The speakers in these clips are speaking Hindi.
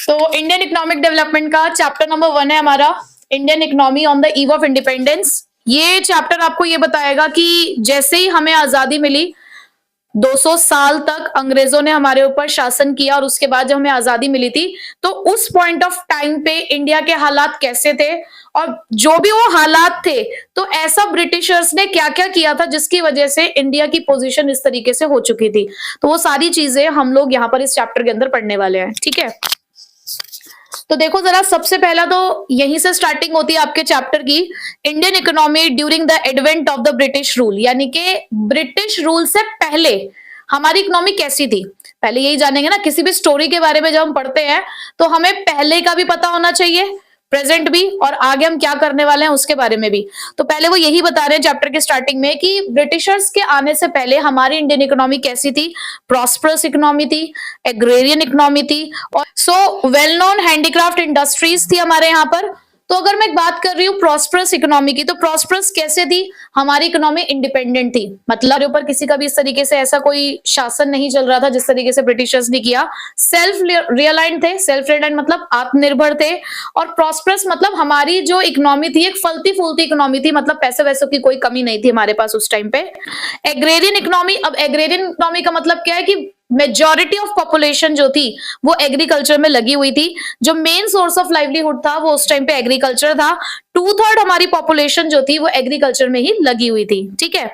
तो इंडियन इकोनॉमिक डेवलपमेंट का चैप्टर नंबर 1 है हमारा, Indian economy on the eve of independence. ये चैप्टर आपको ये बताएगा कि जैसे ही हमें आजादी मिली, 200 साल तक अंग्रेजों ने हमारे ऊपर शासन किया और उसके बाद जब हमें आजादी मिली थी तो उस पॉइंट ऑफ टाइम पे इंडिया के हालात कैसे थे, और जो भी वो हालात थे तो ऐसा ब्रिटिशर्स ने क्या क्या किया था जिसकी वजह से इंडिया की पोजीशन इस तरीके से हो चुकी थी। तो वो सारी चीजें हम लोग यहाँ पर इस चैप्टर के अंदर पढ़ने वाले हैं। ठीक है, तो देखो जरा, सबसे पहला तो यहीं से स्टार्टिंग होती है आपके चैप्टर की, Indian economy during the advent of the British rule, यानी कि ब्रिटिश रूल से पहले हमारी इकोनॉमी कैसी थी। पहले यही जानेंगे ना, किसी भी स्टोरी के बारे में जब हम पढ़ते हैं तो हमें पहले का भी पता होना चाहिए, प्रेजेंट भी, और आगे हम क्या करने वाले हैं उसके बारे में भी। तो पहले वो यही बता रहे हैं चैप्टर के स्टार्टिंग में कि ब्रिटिशर्स के आने से पहले हमारी इंडियन इकोनॉमी कैसी थी। प्रॉस्परस इकोनॉमी थी, एग्रेरियन इकोनॉमी थी, और so well known handicraft industries थी हमारे यहाँ पर। तो अगर मैं बात कर रही हूँ प्रॉस्परस इकोनॉमी की, तो प्रॉस्परस कैसे थी, हमारी इकोनॉमी इंडिपेंडेंट थी, मतलब ऊपर किसी का भी इस तरीके से ऐसा कोई शासन नहीं चल रहा था जिस तरीके से ब्रिटिशर्स ने किया। सेल्फ रियलाइंड थे, सेल्फ रियलाइंड मतलब आत्मनिर्भर थे, और प्रॉस्परस मतलब हमारी जो इकोनॉमी थी एक फलती फूलती इकोनॉमी थी, मतलब पैसे वैसों की कोई कमी नहीं थी हमारे पास उस टाइम पे। एग्रेरियन इकोनॉमी, अब एग्रेरियन इकोनॉमी का मतलब क्या है कि मेजॉरिटी ऑफ पॉपुलेशन जो थी वो एग्रीकल्चर में लगी हुई थी, जो मेन सोर्स ऑफ लाइवलीहुड था वो उस टाइम पे एग्रीकल्चर था। 2/3 हमारी पॉपुलेशन जो थी वो एग्रीकल्चर में ही लगी हुई थी। ठीक है,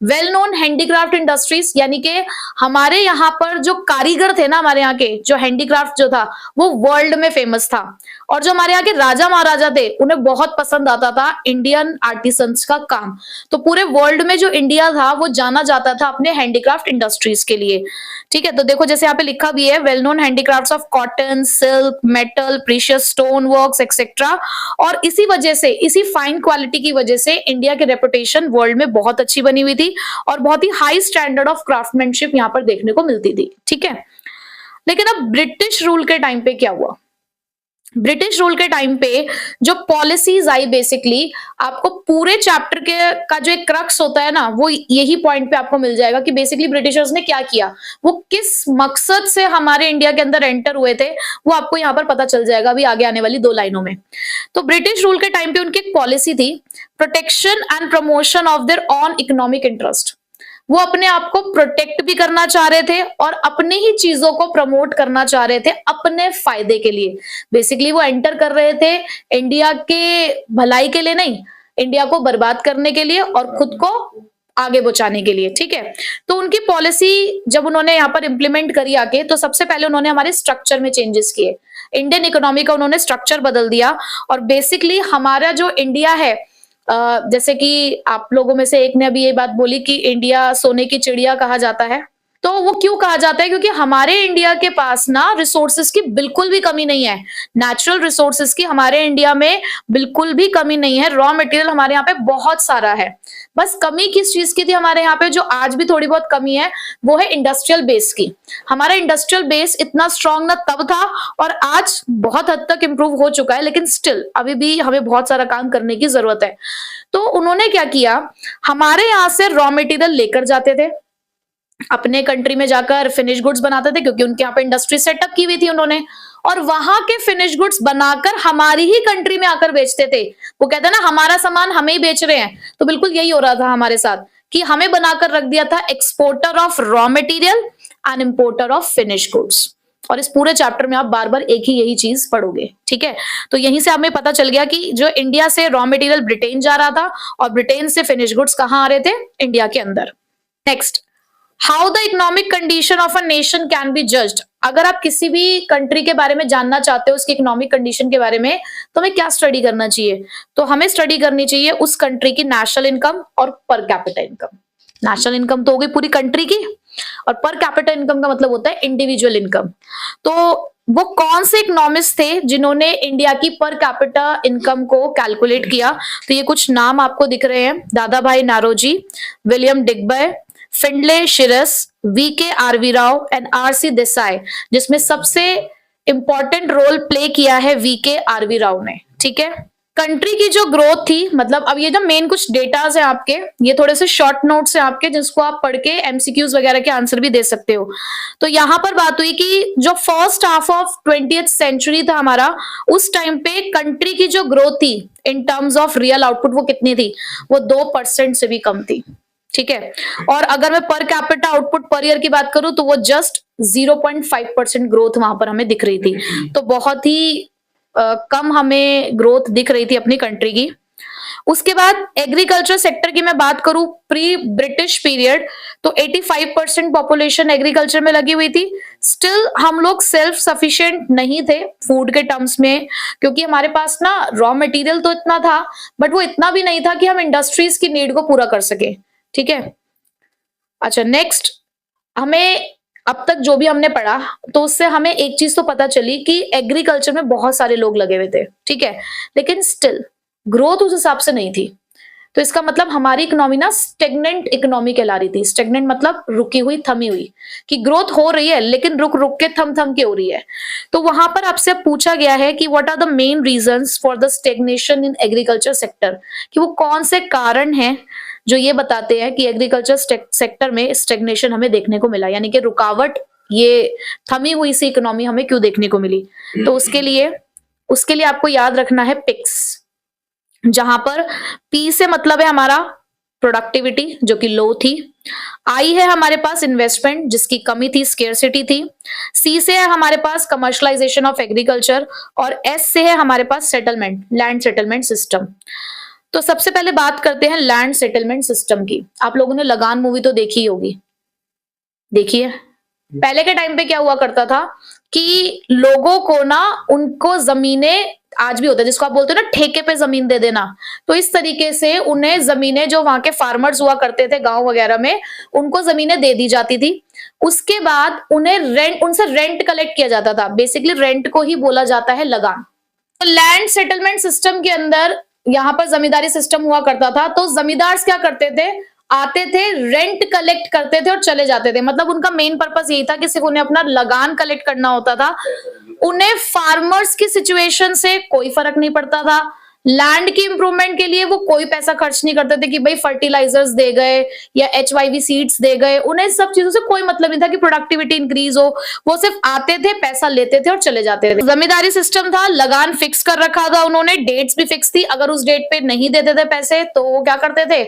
वेल नोन हैंडीक्राफ्ट इंडस्ट्रीज, यानी कि हमारे यहाँ पर जो कारीगर थे ना, हमारे यहाँ के जो हैंडीक्राफ्ट जो था वो वर्ल्ड में फेमस था, और जो हमारे यहाँ के राजा महाराजा थे उन्हें बहुत पसंद आता था इंडियन आर्टिसंस का काम। तो पूरे वर्ल्ड में जो इंडिया था वो जाना जाता था अपने हैंडीक्राफ्ट इंडस्ट्रीज के लिए। ठीक है, तो देखो जैसे यहाँ पे लिखा भी है, well known handicrafts of cotton, silk, metal, precious stone works etcetera. और इसी वजह से, इसी फाइन क्वालिटी की वजह से इंडिया की रेपुटेशन वर्ल्ड में बहुत अच्छी बनी हुई थी, और बहुत ही हाई स्टैंडर्ड ऑफ क्राफ्टमैनशिप यहाँ पर देखने को मिलती थी। ठीक है, लेकिन अब ब्रिटिश रूल के टाइम पे क्या हुआ, ब्रिटिश रूल के टाइम पे जो पॉलिसीज आई, बेसिकली आपको पूरे चैप्टर के का जो एक क्रक्स होता है ना, वो यही पॉइंट पे आपको मिल जाएगा कि बेसिकली ब्रिटिशर्स ने क्या किया, वो किस मकसद से हमारे इंडिया के अंदर एंटर हुए थे, वो आपको यहाँ पर पता चल जाएगा अभी आगे आने वाली 2 लाइनों में। तो ब्रिटिश रूल के टाइम पे उनकी एक पॉलिसी थी, protection and promotion of their on economic interest. वो अपने आप को प्रोटेक्ट भी करना चाह रहे थे और अपनी ही चीजों को प्रमोट करना चाह रहे थे अपने फायदे के लिए। बेसिकली वो एंटर कर रहे थे इंडिया के भलाई के लिए नहीं, इंडिया को बर्बाद करने के लिए और खुद को आगे बचाने के लिए। ठीक है, तो उनकी पॉलिसी जब उन्होंने यहाँ पर इंप्लीमेंट करी आके, तो सबसे पहले उन्होंने हमारे स्ट्रक्चर में चेंजेस किए, इंडियन इकोनॉमी का उन्होंने स्ट्रक्चर बदल दिया। और बेसिकली हमारा जो इंडिया है, जैसे कि आप लोगों में से एक ने अभी ये बात बोली कि इंडिया सोने की चिड़िया कहा जाता है, तो वो क्यों कहा जाता है, क्योंकि हमारे इंडिया के पास ना रिसोर्सेज की बिल्कुल भी कमी नहीं है, नेचुरल रिसोर्सेज की हमारे इंडिया में बिल्कुल भी कमी नहीं है, रॉ मटेरियल हमारे यहाँ पे बहुत सारा है। बस कमी किस चीज की थी हमारे यहाँ पे, जो आज भी थोड़ी बहुत कमी है, वो है इंडस्ट्रियल बेस की। हमारा इंडस्ट्रियल बेस इतना स्ट्रांग ना तब था, और आज बहुत हद तक इंप्रूव हो चुका है, लेकिन स्टिल अभी भी हमें बहुत सारा काम करने की जरूरत है। तो उन्होंने क्या किया, हमारे यहाँ से रॉ मटेरियल लेकर जाते थे, अपने कंट्री में जाकर फिनिश गुड्स बनाते थे, क्योंकि उनके यहाँ पे इंडस्ट्री सेटअप की हुई थी उन्होंने, और वहां के फिनिश गुड्स बनाकर हमारी ही कंट्री में आकर बेचते थे। वो कहते हैं ना, हमारा सामान हमें ही बेच रहे हैं, तो बिल्कुल यही हो रहा था हमारे साथ कि हमें बनाकर रख दिया था exporter of raw material and importer of finish goods. और इस पूरे चैप्टर में आप बार बार एक ही यही चीज पढ़ोगे। ठीक है, तो यहीं से हमें पता चल गया कि जो इंडिया से रॉ मटेरियल ब्रिटेन जा रहा था, और ब्रिटेन से फिनिश गुड्स कहाँ आ रहे थे, इंडिया के अंदर। Next, how the economic condition of a nation can be judged. अगर आप किसी भी कंट्री के बारे में जानना चाहते हो, उसकी इकोनॉमिक कंडीशन के बारे में, तो हमें क्या स्टडी करना चाहिए, तो हमें स्टडी करनी चाहिए उस कंट्री की नेशनल इनकम और per capita income. National income तो हो गई पूरी कंट्री की, और पर कैपिटा इनकम का मतलब होता है इंडिविजुअल इनकम। तो वो कौन से इकोनॉमिस्ट थे जिन्होंने इंडिया की पर कैपिटा इनकम को कैलकुलेट किया, तो ये कुछ नाम आपको दिख रहे हैं, Dadabhai Naoroji, William Digby, Findlay Shirras, VK RV Rao and RC Desai, जिसमें सबसे इंपॉर्टेंट रोल प्ले किया है वीके आरवी राव ने। ठीक है, कंट्री की जो ग्रोथ थी, मतलब अब ये जो मेन कुछ डेटाज है आपके, ये थोड़े से शॉर्ट नोट्स है आपके जिसको आप पढ़ के एमसीक्यूज वगैरह के आंसर भी दे सकते हो। तो यहाँ पर बात हुई कि जो first half of 20th century था हमारा, उस टाइम पे कंट्री की जो ग्रोथ थी in terms of real output वो कितनी थी, वो 2% से भी कम थी। ठीक है, और अगर मैं per capita output per year की बात करूं तो वो जस्ट 0.5% ग्रोथ वहां पर हमें दिख रही थी। तो बहुत ही कम हमें ग्रोथ दिख रही थी अपनी कंट्री की। उसके बाद एग्रीकल्चर सेक्टर की मैं बात करूं प्री ब्रिटिश पीरियड, तो 85% पॉपुलेशन एग्रीकल्चर में लगी हुई थी। स्टिल हम लोग सेल्फ सफिशिएंट नहीं थे फूड के टर्म्स में, क्योंकि हमारे पास ना रॉ मटेरियल तो इतना था, बट वो इतना भी नहीं था कि हम इंडस्ट्रीज की नीड को पूरा कर सके। ठीक है, अच्छा नेक्स्ट, हमें अब तक जो भी हमने पढ़ा तो उससे हमें एक चीज तो पता चली कि एग्रीकल्चर में बहुत सारे लोग लगे हुए थे। ठीक है, लेकिन स्टिल ग्रोथ उस हिसाब से नहीं थी। तो इसका मतलब हमारी इकोनॉमी ना स्टेगनेंट इकोनॉमी कहला रही थी। स्टेगनेंट मतलब रुकी हुई, थमी हुई, कि ग्रोथ हो रही है लेकिन रुक रुक के, थम थम के हो रही है। तो वहां पर आपसे पूछा गया है कि what are the main reasons for the stagnation in agriculture sector, कि वो कौन से कारण हैं जो ये बताते हैं कि एग्रीकल्चर सेक्टर में स्टेग्नेशन हमें देखने को मिला, यानी कि रुकावट, ये थमी हुई सी इकोनॉमी हमें क्यों देखने को मिली। तो उसके लिए आपको याद रखना है पिक्स, जहां पर पी से मतलब है हमारा प्रोडक्टिविटी जो कि लो थी, आई है हमारे पास इन्वेस्टमेंट जिसकी कमी थी, स्केर्सिटी थी, सी से है हमारे पास कमर्शलाइजेशन ऑफ एग्रीकल्चर, और एस से है हमारे पास सेटलमेंट, लैंड सेटलमेंट सिस्टम। तो सबसे पहले बात करते हैं लैंड सेटलमेंट सिस्टम की। आप लोगों ने लगान मूवी तो देखी होगी, देखिए पहले के टाइम पे क्या हुआ करता था कि लोगों को ना, उनको जमीनें, आज भी होता है जिसको आप बोलते हो ना ठेके पे जमीन दे देना, तो इस तरीके से उन्हें जमीनें, जो वहां के फार्मर्स हुआ करते थे गांव वगैरह में, उनको जमीनें दे दी जाती थी। उसके बाद उन्हें उनसे रेंट कलेक्ट किया जाता था। बेसिकली रेंट को ही बोला जाता है लगान। तो लैंड सेटलमेंट सिस्टम के अंदर यहाँ पर जमींदारी सिस्टम हुआ करता था। तो जमींदार क्या करते थे, आते थे, रेंट कलेक्ट करते थे और चले जाते थे। मतलब उनका मेन पर्पस यही था कि सिर्फ उन्हें अपना लगान कलेक्ट करना होता था। उन्हें फार्मर्स की सिचुएशन से कोई फर्क नहीं पड़ता था। लैंड की इंप्रूवमेंट के लिए वो कोई पैसा खर्च नहीं करते थे कि भाई फर्टिलाइजर्स दे गए या HYV सीड्स दे गए। उन्हें सब चीजों से कोई मतलब नहीं था कि प्रोडक्टिविटी इंक्रीज हो। वो सिर्फ आते थे, पैसा लेते थे और चले जाते थे। जमींदारी सिस्टम था, लगान फिक्स कर रखा था उन्होंने, डेट्स भी फिक्स थी। अगर उस डेट पे नहीं देते थे पैसे तो वो क्या करते थे,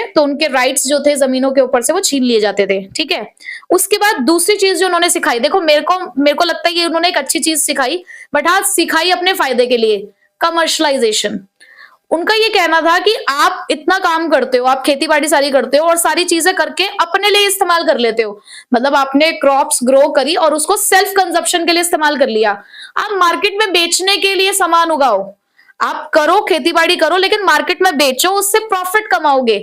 तो उनके राइट्स जो थे जमीनों के ऊपर से वो छीन लिए जाते थे। ठीक है, उसके बाद दूसरी चीज जो उन्होंने सिखाई, देखो मेरे को लगता है कि उन्होंने एक अच्छी चीज सिखाई, बट हाँ सिखाई अपने फायदे के लिए, कमर्शलाइजेशन। उनका ये कहना था कि आप इतना काम करते हो, आप खेती बाड़ी सारी करते हो और सारी चीजें करके अपने लिए इस्तेमाल कर लेते हो। मतलब आपने क्रॉप्स ग्रो करी और उसको सेल्फ कंजप्शन के लिए इस्तेमाल कर लिया। आप मार्केट में बेचने के लिए सामान उगाओ, आप करो, खेती बाड़ी करो, लेकिन मार्केट में बेचो, उससे प्रॉफिट कमाओगे।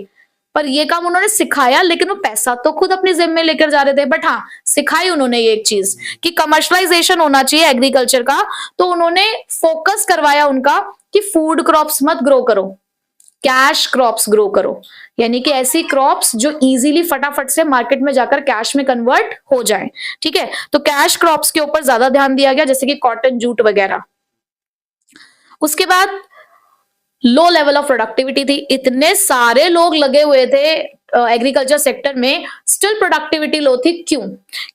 पर ये काम उन्होंने सिखाया, लेकिन वो पैसा तो खुद अपनी जिम्मे लेकर जा रहे थे। बट हाँ, सिखाई उन्होंने ये एक चीज कि कमर्शलाइजेशन होना चाहिए एग्रीकल्चर का। तो उन्होंने फोकस करवाया उनका कि फूड क्रॉप्स मत ग्रो करो, कैश क्रॉप्स ग्रो करो, यानी कि ऐसी क्रॉप्स जो इजीली फटाफट से मार्केट में जाकर कैश में कन्वर्ट हो जाए। ठीक है, तो कैश क्रॉप्स के ऊपर ज्यादा ध्यान दिया गया, जैसे कि कॉटन, जूट वगैरह। उसके बाद लो लेवल ऑफ प्रोडक्टिविटी थी। इतने सारे लोग लगे हुए थे एग्रीकल्चर सेक्टर में, स्टिल प्रोडक्टिविटी लो थी। क्यों?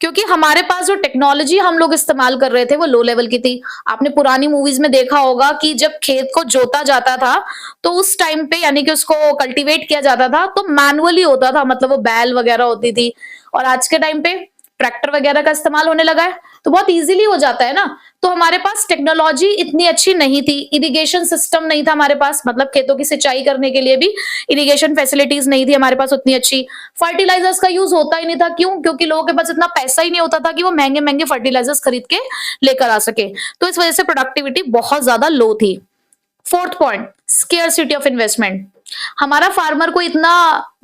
क्योंकि हमारे पास जो टेक्नोलॉजी हम लोग इस्तेमाल कर रहे थे वो लो लेवल की थी। आपने पुरानी मूवीज में देखा होगा कि जब खेत को जोता जाता था तो उस टाइम पे, यानी कि उसको कल्टीवेट किया जाता था, तो मैनुअली होता था, मतलब वो बैल वगैरह होती थी। और आज के टाइम पे ट्रैक्टर वगैरह का इस्तेमाल होने लगा है, तो बहुत इजीली हो जाता है ना। तो हमारे पास टेक्नोलॉजी इतनी अच्छी नहीं थी, इरिगेशन सिस्टम नहीं था हमारे पास, मतलब खेतों की सिंचाई करने के लिए भी इरिगेशन फैसिलिटीज नहीं थी हमारे पास उतनी अच्छी। फर्टिलाइजर्स का यूज होता ही नहीं था। क्यों? क्योंकि लोगों के पास इतना पैसा ही नहीं होता था कि वो महंगे महंगे फर्टिलाइजर्स खरीद के लेकर आ सके। तो इस वजह से प्रोडक्टिविटी बहुत ज्यादा लो थी। Fourth point, scarcity of investment. हमारा फार्मर को इतना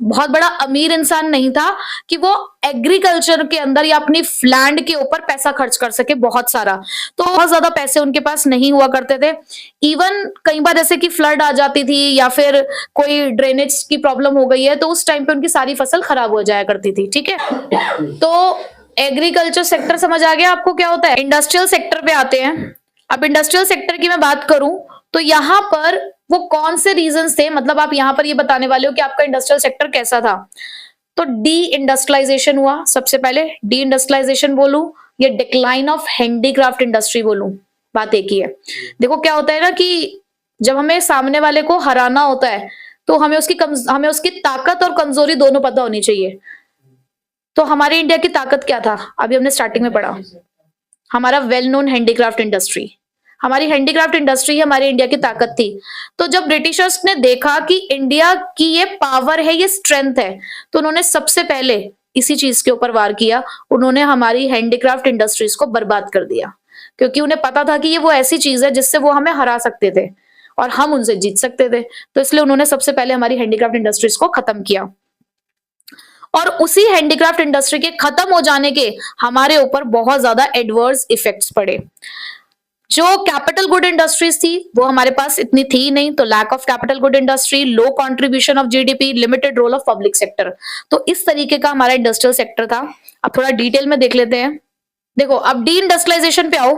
बहुत बड़ा अमीर इंसान नहीं था कि वो एग्रीकल्चर के अंदर या अपनी लैंड के ऊपर पैसा खर्च कर सके बहुत सारा। तो बहुत ज्यादा पैसे उनके पास नहीं हुआ करते थे। इवन कई बार जैसे कि फ्लड आ जाती थी या फिर कोई ड्रेनेज की प्रॉब्लम हो गई है, तो उस टाइम पे उनकी सारी फसल खराब हो जाया करती थी। ठीक है, तो एग्रीकल्चर सेक्टर समझ आ गया आपको क्या होता है। इंडस्ट्रियल सेक्टर पे आते हैं। अब इंडस्ट्रियल सेक्टर की मैं बात करूं तो यहाँ पर वो कौन से रीजंस थे, मतलब आप यहाँ पर ये बताने वाले हो कि आपका इंडस्ट्रियल सेक्टर कैसा था। तो डी इंडस्ट्रियलाइजेशन हुआ सबसे पहले, डी इंडस्ट्रियलाइजेशन बोलूं या डिक्लाइन ऑफ हैंडीक्राफ्ट इंडस्ट्री बोलूं, बात एक ही है। देखो क्या होता है ना कि जब हमें सामने वाले को हराना होता है तो हमें उसकी ताकत और कमजोरी दोनों पता होनी चाहिए। तो हमारे इंडिया की ताकत क्या था, अभी हमने स्टार्टिंग में पढ़ा, हमारा वेल नोन हैंडीक्राफ्ट इंडस्ट्री, हमारी हैंडीक्राफ्ट इंडस्ट्री हमारे इंडिया की ताकत थी। तो जब ब्रिटिशर्स ने देखा कि इंडिया की ये पावर है, ये स्ट्रेंथ है, तो उन्होंने सबसे पहले इसी चीज के ऊपर वार किया, उन्होंने हमारी हैंडीक्राफ्ट इंडस्ट्रीज को बर्बाद कर दिया, क्योंकि उन्हें पता था कि ये वो ऐसी चीज है जिससे वो हमें हरा सकते थे और हम उनसे जीत सकते थे। तो इसलिए उन्होंने सबसे पहले हमारी हैंडीक्राफ्ट इंडस्ट्रीज को खत्म किया, और उसी हैंडीक्राफ्ट इंडस्ट्री के खत्म हो जाने के हमारे ऊपर बहुत ज्यादा एडवर्स इफेक्ट्स पड़े। जो कैपिटल गुड इंडस्ट्रीज थी वो हमारे पास इतनी थी नहीं, तो lack of capital good industry, low contribution of GDP, limited role of public sector, तो इस तरीके का हमारा इंडस्ट्रियल सेक्टर था। अब थोड़ा डिटेल में देख लेते हैं। देखो अब डी इंडस्ट्रियलाइजेशन पे आओ।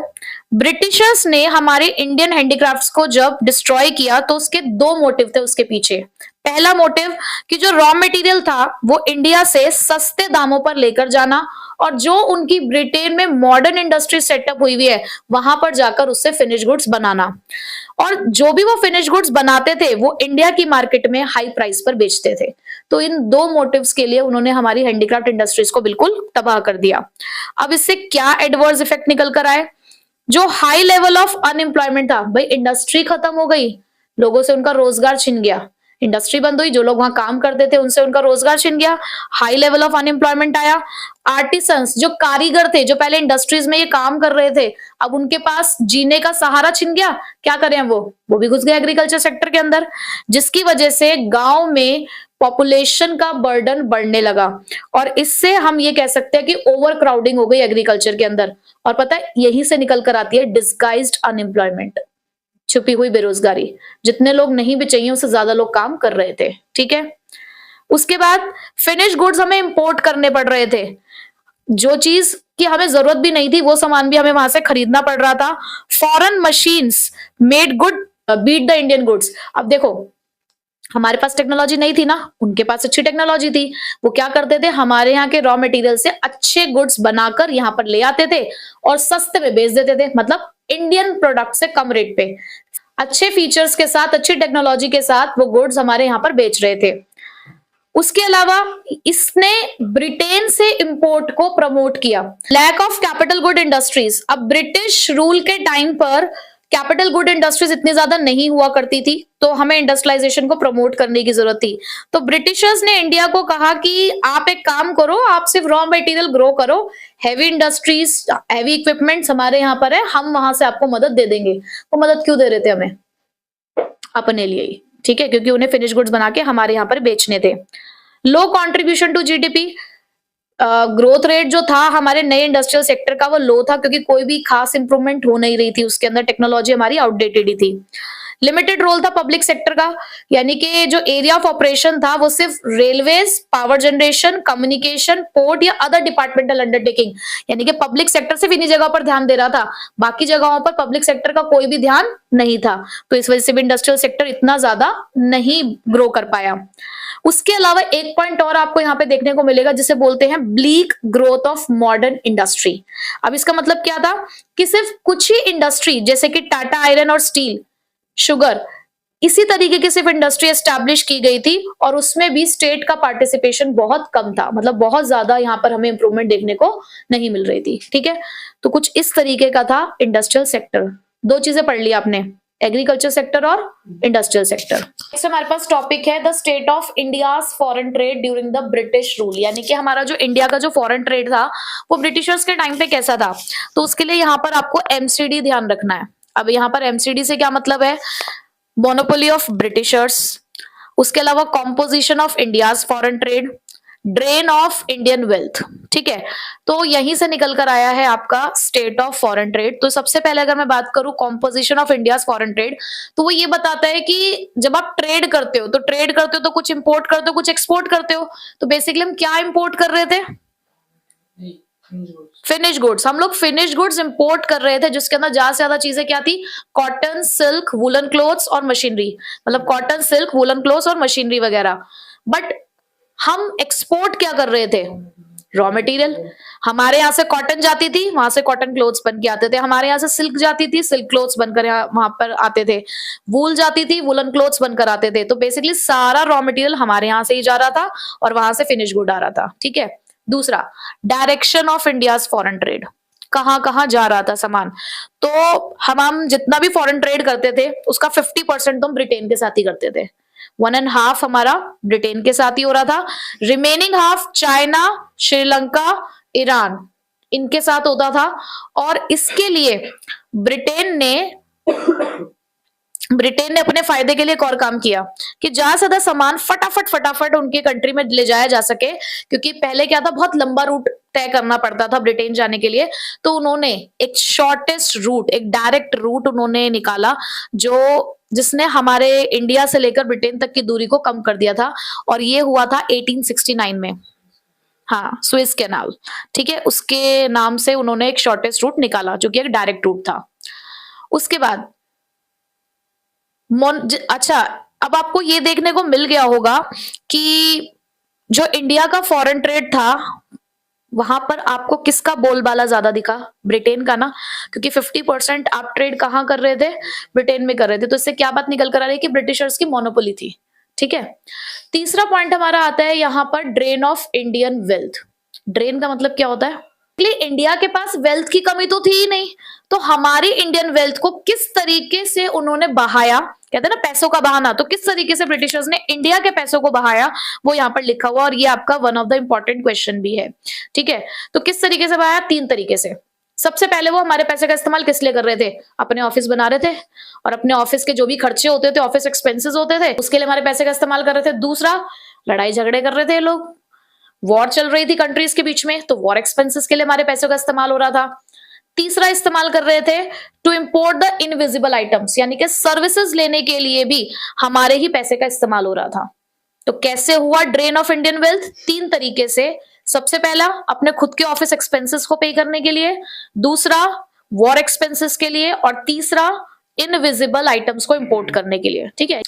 ब्रिटिशर्स ने हमारे इंडियन हैंडीक्राफ्ट्स को जब डिस्ट्रॉय किया तो उसके दो मोटिव थे उसके पीछे। पहला मोटिव कि जो रॉ मटेरियल था वो इंडिया से सस्ते दामों पर लेकर जाना, और जो उनकी ब्रिटेन में मॉडर्न इंडस्ट्री सेटअप हुई है वहां पर जाकर उससे फिनिश गुड्स बनाना, और जो भी वो फिनिश गुड्स बनाते थे वो इंडिया की मार्केट में हाई प्राइस पर बेचते थे। तो इन दो मोटिव्स के लिए उन्होंने हमारी हैंडीक्राफ्ट इंडस्ट्रीज को बिल्कुल तबाह कर दिया। अब इससे क्या एडवर्स इफेक्ट निकल कर आए, जो हाई लेवल ऑफ अनएम्प्लॉयमेंट था, भाई इंडस्ट्री खत्म हो गई, लोगों से उनका रोजगार छिन गया, इंडस्ट्री बंद हुई, जो लोग वहां काम करते थे उनसे उनका रोजगार छिन गया, हाई लेवल ऑफ अनएम्प्लॉयमेंट आया। आर्टिसंस, जो कारीगर थे जो पहले इंडस्ट्रीज में ये काम कर रहे थे, अब उनके पास जीने का सहारा छिन गया, क्या करें वो भी घुस गए एग्रीकल्चर सेक्टर के अंदर, जिसकी वजह से गांव में पॉपुलेशन का बर्डन बढ़ने लगा, और इससे हम ये कह सकते हैं कि ओवर क्राउडिंग हो गई एग्रीकल्चर के अंदर। और पता है यही से निकल कर आती है डिस्गाइज्ड अनएम्प्लॉयमेंट, छुपी हुई बेरोजगारी, जितने लोग नहीं भी चाहिए उससे ज्यादा लोग काम कर रहे थे, ठीक है। उसके बाद फिनिश गुड्स हमें इंपोर्ट करने पड़ रहे थे, जो चीज की हमें जरूरत भी नहीं थी वो सामान भी हमें वहां से खरीदना पड़ रहा था। Foreign machines made good beat the Indian goods. अब देखो हमारे पास टेक्नोलॉजी नहीं थी ना, उनके पास अच्छी टेक्नोलॉजी थी, वो क्या करते थे हमारे यहाँ के रॉ मटेरियल से अच्छे गुड्स बनाकर यहाँ पर ले आते थे और सस्ते में बेच देते थे, मतलब इंडियन प्रोडक्ट से कम रेट पे अच्छे फीचर्स के साथ अच्छी टेक्नोलॉजी के साथ वो गुड्स हमारे यहाँ पर बेच रहे थे। उसके अलावा इसने ब्रिटेन से इंपोर्ट को प्रमोट किया। Lack of capital good industries, अब ब्रिटिश रूल के टाइम पर कैपिटल गुड इंडस्ट्रीज इतनी ज्यादा नहीं हुआ करती थी, तो हमें इंडस्ट्रियलाइजेशन को प्रमोट करने की जरूरत थी। तो ब्रिटिशर्स ने इंडिया को कहा कि आप एक काम करो, आप सिर्फ रॉ मटेरियल ग्रो करो, हैवी इंडस्ट्रीज हैवी इक्विपमेंट्स हमारे यहाँ पर है, हम वहां से आपको मदद दे देंगे। वो मदद क्यों दे रहे थे हमें, अपने लिए ही, ठीक है, क्योंकि उन्हें फिनिश गुड्स बना के हमारे यहाँ पर बेचने थे। Low contribution to GDP, growth rate जो था हमारे नए इंडस्ट्रियल सेक्टर का वो लो था, क्योंकि कोई भी खास इंप्रूवमेंट हो नहीं रही थी उसके अंदर, टेक्नोलॉजी हमारी आउटडेटेड ही थी। लिमिटेड रोल था पब्लिक सेक्टर का, यानी कि जो एरिया ऑफ ऑपरेशन था वो सिर्फ railways, power generation, communication, port या अदर डिपार्टमेंटल अंडरटेकिंग, यानी कि पब्लिक सेक्टर सिर्फ इन्हीं जगह पर ध्यान दे रहा था, बाकी जगहों पर पब्लिक सेक्टर का कोई भी ध्यान नहीं था। तो इस वजह से भी इंडस्ट्रियल सेक्टर इतना ज्यादा नहीं ग्रो कर पाया। उसके अलावा एक पॉइंट और आपको यहाँ पे देखने को मिलेगा जिसे बोलते हैं bleak growth of modern industry. अब इसका मतलब क्या था कि सिर्फ कुछ ही इंडस्ट्री जैसे कि टाटा आयरन और स्टील, शुगर, इसी तरीके की सिर्फ इंडस्ट्री एस्टैब्लिश की गई थी, और उसमें भी स्टेट का पार्टिसिपेशन बहुत कम था, मतलब बहुत ज्यादा यहाँ पर हमें इंप्रूवमेंट देखने को नहीं मिल रही थी, ठीक है। तो कुछ इस तरीके का था इंडस्ट्रियल सेक्टर। दो चीजें पढ़ ली आपने, एग्रीकल्चर सेक्टर और इंडस्ट्रियल सेक्टर। नेक्स्ट हमारे पास टॉपिक है the state of India's foreign trade during the British rule, यानी कि हमारा जो इंडिया का जो फॉरेन ट्रेड था वो ब्रिटिशर्स के टाइम पे कैसा था। तो उसके लिए यहाँ पर आपको एमसीडी ध्यान रखना है। अब यहाँ पर एमसीडी से क्या मतलब है, मोनोपोली ऑफ ब्रिटिशर्स, उसके अलावा composition of India's foreign trade, drain of Indian wealth, ठीक है। तो यहीं से निकल कर आया है आपका स्टेट ऑफ फॉरेन ट्रेड। तो सबसे पहले अगर मैं बात करूं composition of India's foreign trade, तो वो ये बताता है कि जब आप ट्रेड करते हो तो कुछ इंपोर्ट करते हो कुछ एक्सपोर्ट करते हो। तो बेसिकली हम क्या इंपोर्ट कर रहे थे, फिनिश गुड्स, हम लोग फिनिश गुड्स इंपोर्ट कर रहे थे जिसके अंदर ज्यादा से ज्यादा चीजें क्या थी, कॉटन, सिल्क, वुलन क्लोथ्स और मशीनरी, मतलब कॉटन, सिल्क, वुलन क्लोथ्स और मशीनरी वगैरह। बट हम एक्सपोर्ट क्या कर रहे थे, रॉ मटेरियल। हमारे यहाँ से कॉटन जाती थी, वहां से कॉटन क्लोथ्स बन के आते थे, हमारे यहाँ से सिल्क जाती थी, सिल्क क्लोथ्स बनकर वहां पर आते थे, वूल जाती थी, वुलन क्लोथ्स बनकर आते थे। तो बेसिकली सारा रॉ मटेरियल हमारे यहाँ से ही जा रहा था और वहां से फिनिश गुड आ रहा था, ठीक है। दूसरा, direction of India's foreign trade, कहां कहां जा रहा था सामान। तो हम जितना भी फॉरेन ट्रेड करते थे उसका 50% तो हम ब्रिटेन के साथ ही करते थे, 1.5 हमारा ब्रिटेन के साथ ही हो रहा था, remaining half China, Sri Lanka, Iran, इनके साथ होता था। और इसके लिए ब्रिटेन ने अपने फायदे के लिए एक और काम किया कि ज्यादा से ज्यादा सामान फटाफट उनके कंट्री में ले जाया जा सके, क्योंकि पहले क्या था, बहुत लंबा रूट तय करना पड़ता था ब्रिटेन जाने के लिए। तो उन्होंने एक शॉर्टेस्ट रूट, एक डायरेक्ट रूट उन्होंने निकाला जिसने हमारे इंडिया से लेकर ब्रिटेन तक की दूरी को कम कर दिया था, और ये हुआ था 1869 में। हाँ, स्विस कैनाल, ठीक है, उसके नाम से उन्होंने एक शॉर्टेस्ट रूट निकाला जो कि एक डायरेक्ट रूट था। उसके बाद अच्छा, अब आपको ये देखने को मिल गया होगा कि जो इंडिया का फॉरेन ट्रेड था वहां पर आपको किसका बोलबाला ज्यादा दिखा, ब्रिटेन का ना, क्योंकि 50% आप ट्रेड कहां कर रहे थे, ब्रिटेन में कर रहे थे। तो इससे क्या बात निकल कर आ रही है कि ब्रिटिशर्स की मोनोपोली थी, ठीक है। तीसरा पॉइंट हमारा आता है यहाँ पर, drain of Indian wealth. Drain का मतलब क्या होता है, इंडिया के पास वेल्थ की कमी तो थी ही नहीं, तो हमारी इंडियन वेल्थ को किस तरीके से उन्होंने बहाया, कहते हैं ना पैसों का बहाना, तो किस तरीके से ब्रिटिशर्स ने इंडिया के पैसों को बहाया वो यहाँ पर लिखा हुआ, और ये आपका one of the important question भी है, ठीक है। तो किस तरीके से बहाया, 3 तरीके से। सबसे पहले वो हमारे पैसे का इस्तेमाल किस लिए कर रहे थे, अपने ऑफिस बना रहे थे, और अपने ऑफिस के जो भी खर्चे होते थे, ऑफिस एक्सपेंसेस होते थे, उसके लिए हमारे पैसे का इस्तेमाल कर रहे थे। दूसरा, लड़ाई झगड़े कर रहे थे लोग, वॉर चल रही थी कंट्रीज के बीच में, तो वॉर एक्सपेंसेस के लिए हमारे पैसों का इस्तेमाल हो रहा था। तीसरा इस्तेमाल कर रहे थे to import the invisible items, यानी कि सर्विसेज लेने के लिए भी हमारे ही पैसे का इस्तेमाल हो रहा था। तो कैसे हुआ ड्रेन ऑफ इंडियन वेल्थ, 3 तरीके से। सबसे पहला, अपने खुद के ऑफिस एक्सपेंसेस को पे करने के लिए, दूसरा वॉर एक्सपेंसेस के लिए, और तीसरा इनविजिबल आइटम्स को इंपोर्ट करने के लिए, ठीक है।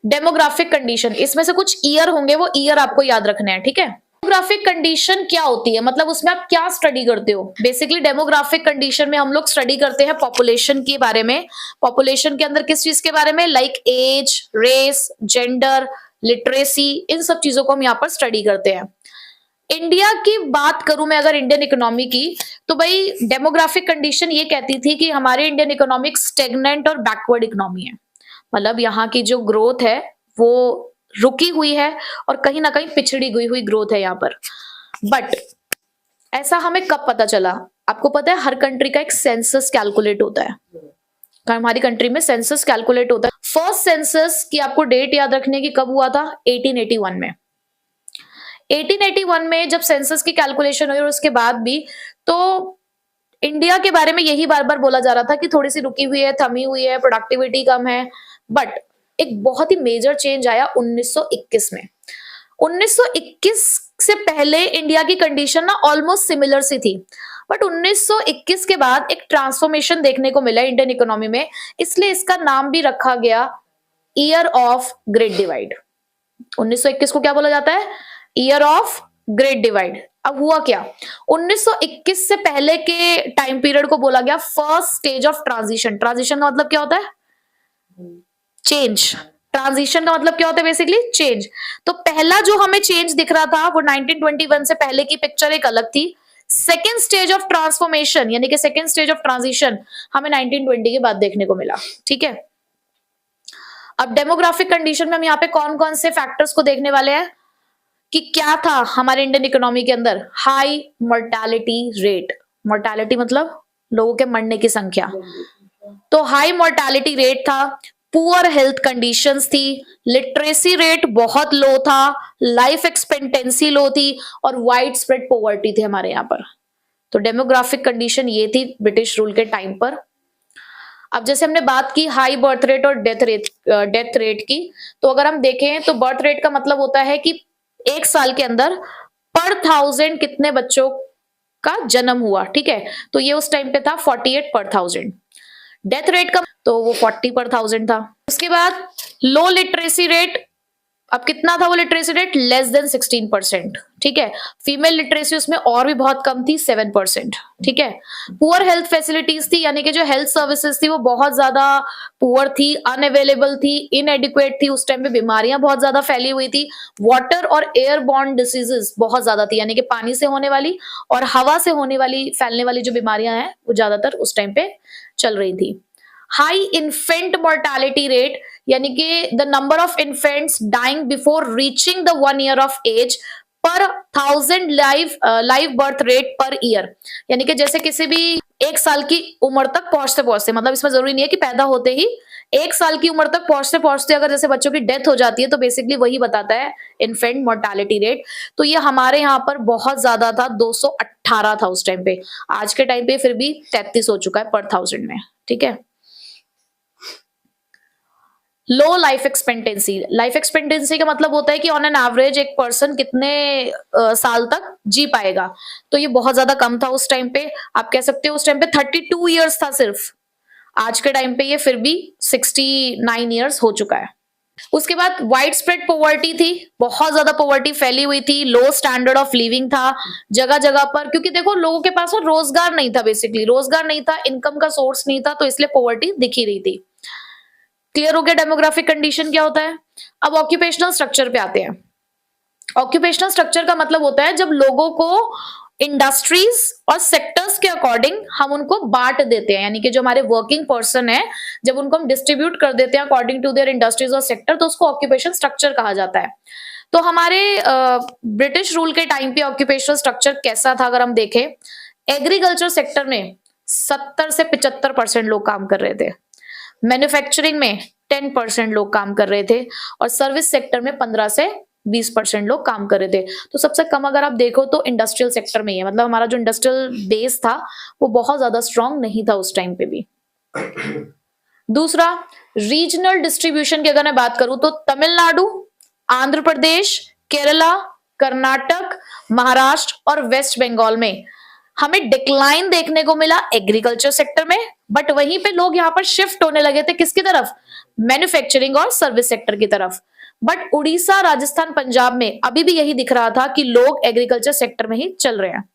डेमोग्राफिक कंडीशन, इसमें से कुछ ईयर होंगे, वो ईयर आपको याद रखने हैं, ठीक है। डेमोग्राफिक कंडीशन क्या होती है, मतलब उसमें आप क्या स्टडी करते हो। बेसिकली डेमोग्राफिक कंडीशन में हम लोग स्टडी करते हैं पॉपुलेशन के बारे में। पॉपुलेशन के अंदर किस चीज के बारे में, like age, race, gender, literacy, इन सब चीजों को हम यहाँ पर स्टडी करते हैं। इंडिया की बात करूं मैं अगर इंडियन इकोनॉमी की, तो भाई डेमोग्राफिक कंडीशन ये कहती थी कि हमारे इंडियन इकोनॉमिक स्टेगनेंट और बैकवर्ड इकोनॉमी है, मतलब यहाँ की जो ग्रोथ है वो रुकी हुई है और कहीं ना कहीं पिछड़ी हुई ग्रोथ है यहाँ पर। बट ऐसा हमें कब पता चला, आपको पता है हर कंट्री का एक सेंसस कैलकुलेट होता है, हमारी कंट्री में सेंसस कैलकुलेट होता है। फर्स्ट सेंसस की आपको डेट याद रखने की, कब हुआ था, 1881 में। 1881 में जब सेंसस की कैलकुलेशन हुई और उसके बाद भी, तो इंडिया के बारे में यही बार बार बोला जा रहा था कि थोड़ी सी रुकी हुई है, थमी हुई है, प्रोडक्टिविटी कम है। बट एक बहुत ही मेजर चेंज आया 1921 में। 1921 से पहले इंडिया की कंडीशन ना ऑलमोस्ट सिमिलर सी थी, बट 1921 के बाद एक ट्रांसफॉर्मेशन देखने को मिला इंडियन इकोनॉमी में, इसलिए इसका नाम भी रखा गया ईयर ऑफ ग्रेट डिवाइड। 1921 को क्या बोला जाता है, ईयर ऑफ ग्रेट डिवाइड। अब हुआ क्या, 1921 से पहले के टाइम पीरियड को बोला गया first stage of transition. Transition का मतलब क्या होता है, चेंज। ट्रांजिशन का मतलब क्या होता है, बेसिकली चेंज। तो पहला जो हमें चेंज दिख रहा था वो 1921 से पहले की पिक्चर एक अलग थी। सेकेंड स्टेज ऑफ ट्रांसफॉर्मेशन यानी कि सेकेंड स्टेज ऑफ ट्रांजिशन हमें 1920 के बाद देखने को मिला, ठीक है। अब डेमोग्राफिक कंडीशन में हम यहाँ पे कौन कौन से फैक्टर्स को देखने वाले हैं कि क्या था हमारे इंडियन इकोनॉमी के अंदर, हाई मोर्टालिटी रेट। मोर्टालिटी मतलब लोगों के मरने की संख्या, तो हाई मोर्टालिटी रेट था, पुअर हेल्थ कंडीशंस थी, लिटरेसी रेट बहुत लो था, लाइफ एक्सपेक्टेंसी लो थी, और वाइड स्प्रेड पॉवर्टी थी हमारे यहाँ पर। तो डेमोग्राफिक कंडीशन ये थी ब्रिटिश रूल के टाइम पर। अब जैसे हमने बात की हाई बर्थ रेट और डेथ रेट की, तो अगर हम देखें तो बर्थ रेट का मतलब होता है कि एक साल के अंदर पर 1000 कितने बच्चों का जन्म हुआ, ठीक है, तो ये उस टाइम पे था 48 पर 1000। डेथ रेट का तो वो 40 पर 1000 था। उसके बाद लो लिटरेसी रेट, अब कितना था वो लिटरेसी रेट, लेस देन 16%, ठीक है। फीमेल लिटरेसी उसमें और भी बहुत कम थी, 7%, ठीक है। पुअर हेल्थ फैसिलिटीज थी, यानी कि जो हेल्थ सर्विसेज थी वो बहुत ज्यादा पुअर थी, अनअवेलेबल थी, इनएडिक्वेट थी, उस टाइम पे बीमारियां बहुत ज्यादा फैली हुई थी। वाटर और एयर बॉर्न डिसीजेस बहुत ज्यादा थी, यानी कि पानी से होने वाली और हवा से होने वाली फैलने वाली जो बीमारियां हैं वो ज्यादातर उस टाइम पे चल रही थी। हाई इन्फेंट मोर्टालिटी रेट, यानी कि the number of infants dying before reaching the 1 year of age per 1000 live birth rate per year, यानी कि जैसे किसी भी 1 साल की उम्र तक पहुंचते पहुंचते, मतलब इसमें जरूरी नहीं है कि पैदा होते ही 1 साल की उम्र तक पहुंचते पहुंचते अगर जैसे बच्चों की डेथ हो जाती है तो बेसिकली वही बताता है इन्फेंट मोर्टालिटी रेट। तो ये हमारे यहाँ पर बहुत ज्यादा था, 218 था उस टाइम पे। आज के टाइम पे फिर भी 33 हो चुका है पर 1000 में, ठीक है। लो लाइफ एक्सपेक्टेंसी, लाइफ एक्सपेक्टेंसी का मतलब होता है कि ऑन एन एवरेज एक पर्सन कितने साल तक जी पाएगा, तो ये बहुत ज्यादा कम था उस टाइम पे। आप कह सकते हो उस टाइम पे 32 ईयर्स था सिर्फ, आज के टाइम पे ये फिर भी 69 ईयर्स हो चुका है। उसके बाद वाइड स्प्रेड पॉवर्टी थी, बहुत ज्यादा पॉवर्टी फैली हुई थी, लो स्टैंडर्ड ऑफ लिविंग था जगह जगह पर, क्योंकि देखो लोगों के पास रोजगार नहीं था, बेसिकली रोजगार नहीं था, इनकम का सोर्स नहीं था, तो इसलिए पॉवर्टी दिख ही रही थी। क्लियर हो गया डेमोग्राफिक कंडीशन क्या होता है। अब ऑक्यूपेशनल स्ट्रक्चर पे आते हैं। ऑक्यूपेशनल स्ट्रक्चर का मतलब होता है जब लोगों को इंडस्ट्रीज और सेक्टर्स के अकॉर्डिंग हम उनको बांट देते हैं, यानी कि जो हमारे वर्किंग पर्सन है जब उनको हम डिस्ट्रीब्यूट कर देते हैं अकॉर्डिंग टू देयर इंडस्ट्रीज और सेक्टर, तो उसको ऑक्यूपेशन स्ट्रक्चर कहा जाता है। तो हमारे ब्रिटिश रूल के टाइम पे ऑक्यूपेशनल स्ट्रक्चर कैसा था अगर हम देखें, एग्रीकल्चर सेक्टर में 70 से 75% लोग काम कर रहे थे, मैन्युफैक्चरिंग में 10% लोग काम कर रहे थे और सर्विस सेक्टर में 15 से 20% लोग काम कर रहे थे। तो सबसे कम अगर आप देखो तो इंडस्ट्रियल सेक्टर में ही है, मतलब हमारा जो इंडस्ट्रियल बेस था वो बहुत ज्यादा स्ट्रांग नहीं था उस टाइम पे भी। दूसरा, रीजनल डिस्ट्रीब्यूशन की अगर मैं बात करूं तो तमिलनाडु, आंध्र प्रदेश, केरला, कर्नाटक, महाराष्ट्र और वेस्ट बंगाल में हमें डिक्लाइन देखने को मिला एग्रीकल्चर सेक्टर में, बट वहीं पे लोग यहाँ पर शिफ्ट होने लगे थे किसकी तरफ, मैन्युफैक्चरिंग और सर्विस सेक्टर की तरफ। बट उड़ीसा, राजस्थान, पंजाब में अभी भी यही दिख रहा था कि लोग एग्रीकल्चर सेक्टर में ही चल रहे हैं।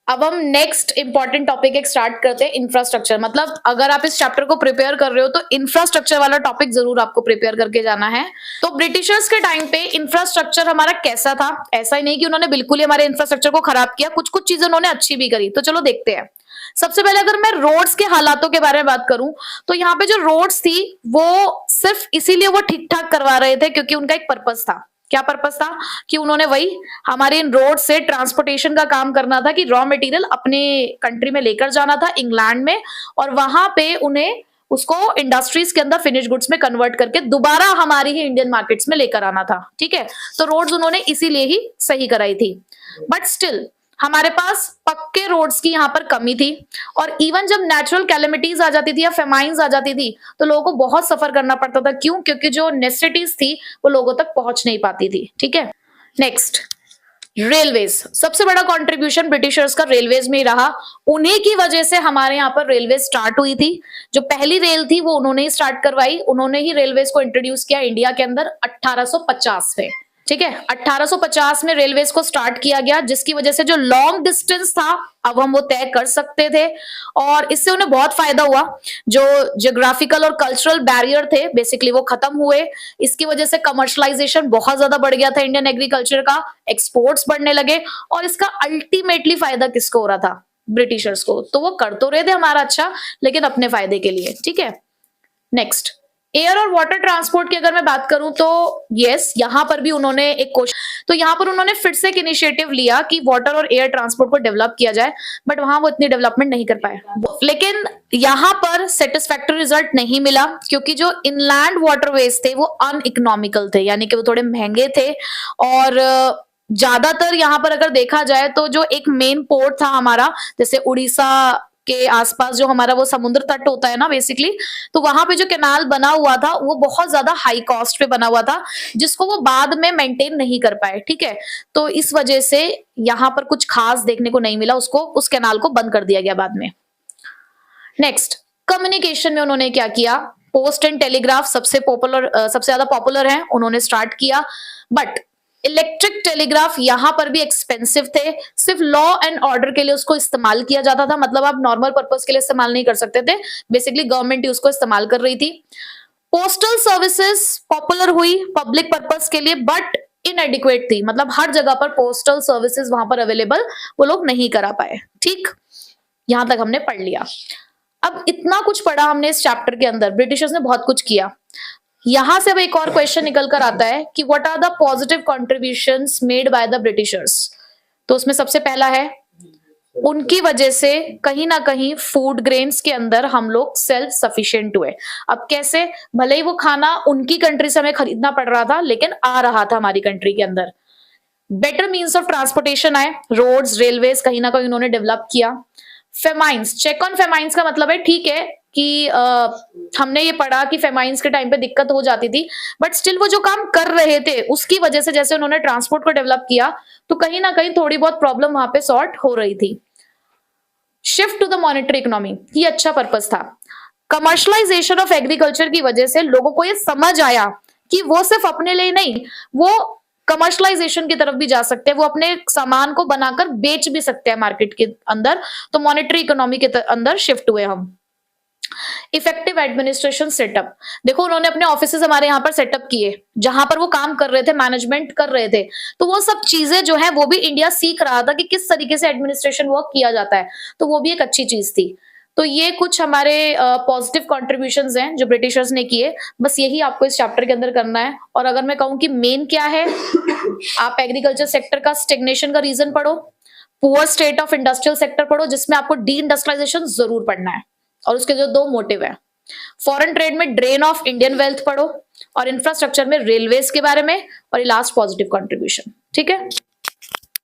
अब हम नेक्स्ट इंपॉर्टेंट टॉपिक एक स्टार्ट करते हैं, इंफ्रास्ट्रक्चर। मतलब अगर आप इस चैप्टर को प्रिपेयर कर रहे हो तो इंफ्रास्ट्रक्चर वाला टॉपिक जरूर आपको प्रिपेयर करके जाना है। तो ब्रिटिशर्स के टाइम पे इंफ्रास्ट्रक्चर हमारा कैसा था, ऐसा ही नहीं कि उन्होंने बिल्कुल ही हमारे इंफ्रास्ट्रक्चर को खराब किया, कुछ कुछ चीजें उन्होंने अच्छी भी करी। तो चलो देखते हैं। सबसे पहले अगर मैं रोड्स के हालातों के बारे में बात करूं तो यहाँ पे जो रोड्स थी वो सिर्फ इसीलिए वो ठीक ठाक करवा रहे थे क्योंकि उनका एक पर्पस था। क्या पर्पस था कि उन्होंने वही हमारे इन रोड से ट्रांसपोर्टेशन का काम करना था कि रॉ मटेरियल अपने कंट्री में लेकर जाना था इंग्लैंड में, और वहां पे उन्हें उसको इंडस्ट्रीज के अंदर फिनिश गुड्स में कन्वर्ट करके दोबारा हमारी ही इंडियन मार्केट्स में लेकर आना था, ठीक है। तो रोड्स उन्होंने इसीलिए ही सही कराई थी। बट स्टिल हमारे पास पक्के रोड्स की यहाँ पर कमी थी, और इवन जब नेचुरल कैलेमिटीज आ जाती थी या फेमाइंस आ जाती थी तो लोगों को बहुत सफर करना पड़ता था। क्यों? क्योंकि जो नेसेसिटीज थी वो लोगों तक पहुंच नहीं पाती थी, ठीक है। Next, railways. सबसे बड़ा कंट्रीब्यूशन ब्रिटिशर्स का रेलवेज में ही रहा। उन्हीं की वजह से हमारे यहाँ पर रेलवे स्टार्ट हुई थी। जो पहली रेल थी वो उन्होंने ही स्टार्ट करवाई, उन्होंने ही रेलवेज को इंट्रोड्यूस किया इंडिया के अंदर 1850 में, ठीक है। 1850 में रेलवेज को स्टार्ट किया गया, जिसकी वजह से जो लॉन्ग डिस्टेंस था अब हम वो तय कर सकते थे, और इससे उन्हें बहुत फायदा हुआ। जो जियोग्राफिकल और कल्चरल बैरियर थे बेसिकली वो खत्म हुए। इसकी वजह से कमर्शलाइजेशन बहुत ज्यादा बढ़ गया था इंडियन एग्रीकल्चर का, एक्सपोर्ट्स बढ़ने लगे, और इसका अल्टीमेटली फायदा किसको हो रहा था? ब्रिटिशर्स को। तो वो कर तो रहे थे हमारा अच्छा, लेकिन अपने फायदे के लिए, ठीक है। नेक्स्ट, एयर और वाटर ट्रांसपोर्ट की अगर मैं बात करूं तो यस, यहां पर भी उन्होंने एक कोशिश, तो यहां पर उन्होंने फिर से एक इनिशिएटिव लिया कि वाटर और एयर ट्रांसपोर्ट को डेवलप किया जाए, बट वहां वो इतनी डेवलपमेंट नहीं कर पाए। लेकिन यहां पर सेटिस्फैक्टरी रिजल्ट नहीं मिला क्योंकि जो इनलैंड वाटरवेज थे वो अनइकोनॉमिकल थे, यानी कि वो थोड़े महंगे थे। और ज्यादातर यहाँ पर अगर देखा जाए तो जो एक मेन पोर्ट था हमारा, जैसे उड़ीसा के आसपास जो हमारा वो समुद्र तट होता है ना बेसिकली, तो वहां पे जो कैनाल बना हुआ था वो बहुत ज्यादा हाई कॉस्ट पे बना हुआ था, जिसको वो बाद में मेंटेन नहीं कर पाए, ठीक है। तो इस वजह से यहाँ पर कुछ खास देखने को नहीं मिला, उसको उस कैनाल को बंद कर दिया गया बाद में। नेक्स्ट, कम्युनिकेशन में उन्होंने क्या किया, पोस्ट एंड टेलीग्राफ सबसे ज्यादा पॉपुलर है, उन्होंने स्टार्ट किया। बट इलेक्ट्रिक टेलीग्राफ यहां पर भी एक्सपेंसिव थे, सिर्फ लॉ एंड ऑर्डर के लिए उसको इस्तेमाल किया जाता था, मतलब आप नॉर्मल पर्पस के लिए इस्तेमाल नहीं कर सकते थे, बेसिकली गवर्नमेंट ही उसको इस्तेमाल कर रही थी। पोस्टल सर्विसेज पॉपुलर हुई पब्लिक पर्पस के लिए, बट इनएडिक्वेट थी, मतलब हर जगह पर पोस्टल सर्विसेज वहां पर अवेलेबल वो लोग नहीं करा पाए, ठीक। यहां तक हमने पढ़ लिया। अब इतना कुछ पढ़ा हमने इस चैप्टर के अंदर, ब्रिटिशर्स ने बहुत कुछ किया। यहां से अब एक और क्वेश्चन निकल कर आता है कि what are the positive contributions made by the Britishers. तो उसमें सबसे पहला है, उनकी वजह से कहीं ना कहीं फूड ग्रेन्स के अंदर हम लोग सेल्फ सफिशिएंट हुए। अब कैसे, भले ही वो खाना उनकी कंट्री से हमें खरीदना पड़ रहा था, लेकिन आ रहा था हमारी कंट्री के अंदर। बेटर मीन्स ऑफ ट्रांसपोर्टेशन आए, रोड्स, रेलवेज कहीं ना कहीं उन्होंने डेवलप किया। फेमाइंस, चेक ऑन फेमाइंस का मतलब है, ठीक है कि हमने ये पढ़ा कि फेमाइंस के टाइम पे दिक्कत हो जाती थी, बट स्टिल वो जो काम कर रहे थे उसकी वजह से, जैसे उन्होंने ट्रांसपोर्ट को डेवलप किया, तो कहीं ना कहीं थोड़ी बहुत प्रॉब्लम वहां पे सॉर्ट हो रही थी। Shift to the monetary economy, ये अच्छा पर्पस था। कमर्शलाइजेशन ऑफ एग्रीकल्चर की वजह से लोगों को ये समझ आया कि वो सिर्फ अपने लिए नहीं, वो कमर्शलाइजेशन की तरफ भी जा सकते हैं, वो अपने सामान को बनाकर बेच भी सकते हैं मार्केट के अंदर। तो मॉनेटरी इकोनॉमी के अंदर शिफ्ट हुए हम। इफेक्टिव एडमिनिस्ट्रेशन सेटअप, देखो उन्होंने अपने ऑफिसेज हमारे यहाँ पर सेटअप किए, जहां पर वो काम कर रहे थे, मैनेजमेंट कर रहे थे, तो वो सब चीजें जो है वो भी इंडिया सीख रहा था कि किस तरीके से एडमिनिस्ट्रेशन वर्क किया जाता है, तो वो भी एक अच्छी चीज थी। तो ये कुछ हमारे पॉजिटिव कॉन्ट्रीब्यूशंस हैं जो ब्रिटिशर्स ने किए, बस यही आपको इस चैप्टर के अंदर करना है। और अगर मैं कहूं कि मेन क्या है, आप एग्रीकल्चर सेक्टर का स्टेग्नेशन का रीजन पढ़ो, poor state of industrial sector पढ़ो, जिसमें आपको डी इंडस्ट्रियलाइजेशन जरूर पढ़ना है, और उसके जो 2 मोटिव है, फॉरेन ट्रेड में ड्रेन ऑफ इंडियन वेल्थ पढ़ो, और इंफ्रास्ट्रक्चर में रेलवेज के बारे में, और ये लास्ट पॉजिटिव कंट्रीब्यूशन, ठीक है।